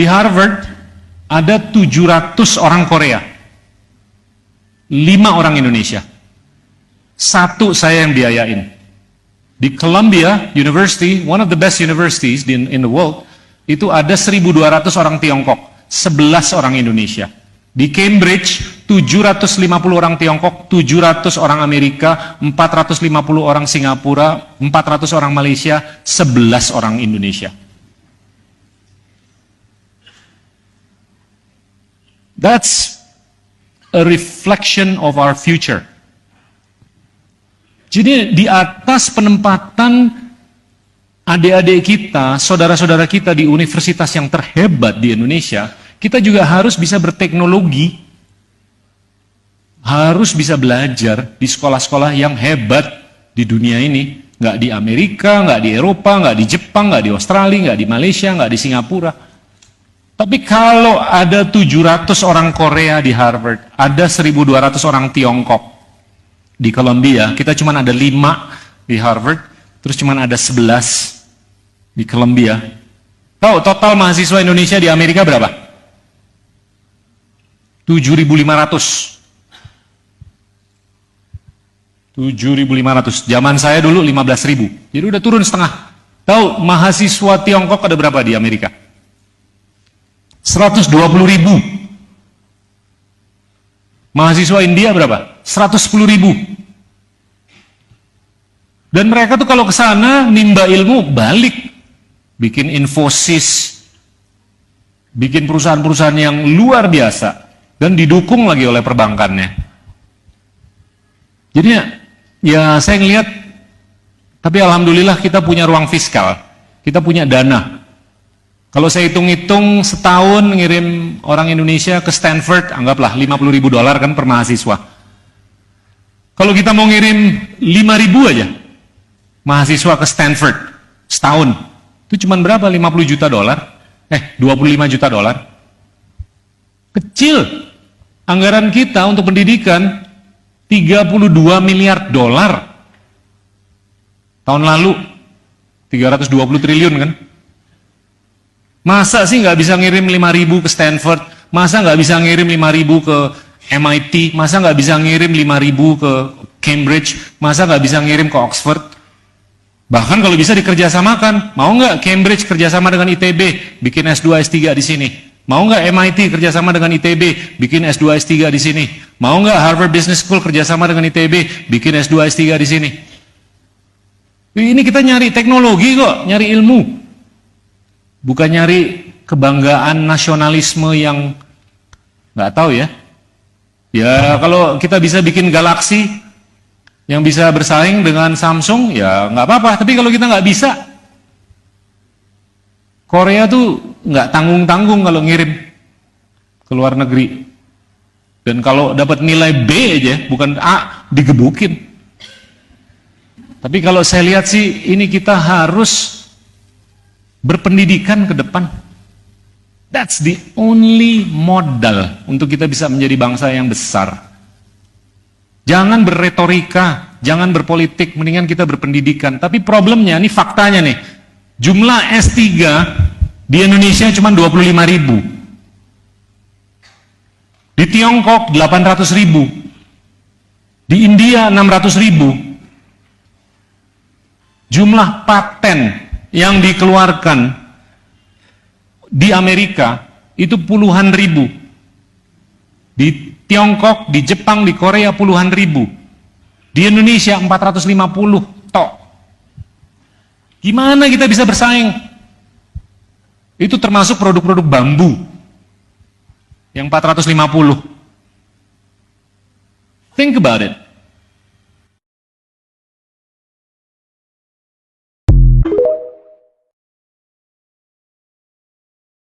Di Harvard ada 700 orang Korea, 5 orang Indonesia. 1 saya yang biayain. Di Columbia University, one of the best universities in the world, itu ada 1.200 orang Tiongkok, 11 orang Indonesia. Di Cambridge, 750 orang Tiongkok, 700 orang Amerika, 450 orang Singapura, 400 orang Malaysia, 11 orang Indonesia. That's a reflection of our future. Jadi di atas penempatan adik-adik kita, saudara-saudara kita di universitas yang terhebat di Indonesia, kita juga harus bisa berteknologi, harus bisa belajar di sekolah-sekolah yang hebat di dunia ini. Nggak di Amerika, nggak di Eropa, nggak di Jepang, nggak di Australia, nggak di Malaysia, nggak di Singapura. Tapi kalau ada 700 orang Korea di Harvard, ada 1.200 orang Tiongkok di Columbia, kita cuma ada 5 di Harvard, terus cuma ada 11 di Columbia. Tahu total mahasiswa Indonesia di Amerika berapa? 7.500. 7.500. Zaman saya dulu 15.000. Jadi udah turun setengah. Tahu mahasiswa Tiongkok ada berapa di Amerika? 120.000. Mahasiswa India berapa? 110.000. Dan mereka tuh kalau ke sana nimba ilmu balik, bikin Infosys, bikin perusahaan-perusahaan yang luar biasa. Dan didukung lagi oleh perbankannya. Jadi ya saya ngelihat, tapi alhamdulillah kita punya ruang fiskal, kita punya dana. Kalau saya hitung-hitung setahun ngirim orang Indonesia ke Stanford, anggaplah $50.000 kan per mahasiswa. Kalau kita mau ngirim 5.000 aja mahasiswa ke Stanford setahun, itu cuma berapa? $50 juta, $25 juta. Kecil. Anggaran kita untuk pendidikan $32 miliar. Tahun lalu 320 triliun kan. Masa sih nggak bisa ngirim 5.000 ke Stanford? Masa nggak bisa ngirim 5.000 ke MIT? Masa nggak bisa ngirim 5.000 ke Cambridge? Masa nggak bisa ngirim ke Oxford? Bahkan kalau bisa dikerjasamakan, mau nggak Cambridge kerjasama dengan ITB, bikin S2, S3 di sini? Mau nggak MIT kerjasama dengan ITB, bikin S2, S3 di sini? Mau nggak Harvard Business School kerjasama dengan ITB, bikin S2, S3 di sini? Ini kita nyari teknologi kok, nyari ilmu. Bukan nyari kebanggaan nasionalisme yang nggak tahu ya. Ya kalau kita bisa bikin Galaxy yang bisa bersaing dengan Samsung, ya nggak apa-apa. Tapi kalau kita nggak bisa, Korea tuh nggak tanggung-tanggung kalau ngirim ke luar negeri. Dan kalau dapat nilai B aja, bukan A, digebukin. Tapi kalau saya lihat sih, ini kita harus berpendidikan ke depan. That's the only modal untuk kita bisa menjadi bangsa yang besar. Jangan berretorika, jangan berpolitik, mendingan kita berpendidikan. Tapi problemnya, ini faktanya nih, jumlah S3 di Indonesia cuma 25.000. Di Tiongkok 800.000. Di India 600.000. Jumlah paten yang dikeluarkan di Amerika itu puluhan ribu. Di Tiongkok, di Jepang, di Korea puluhan ribu. Di Indonesia 450 tok. Gimana kita bisa bersaing? Itu termasuk produk-produk bambu yang 450. Think about it.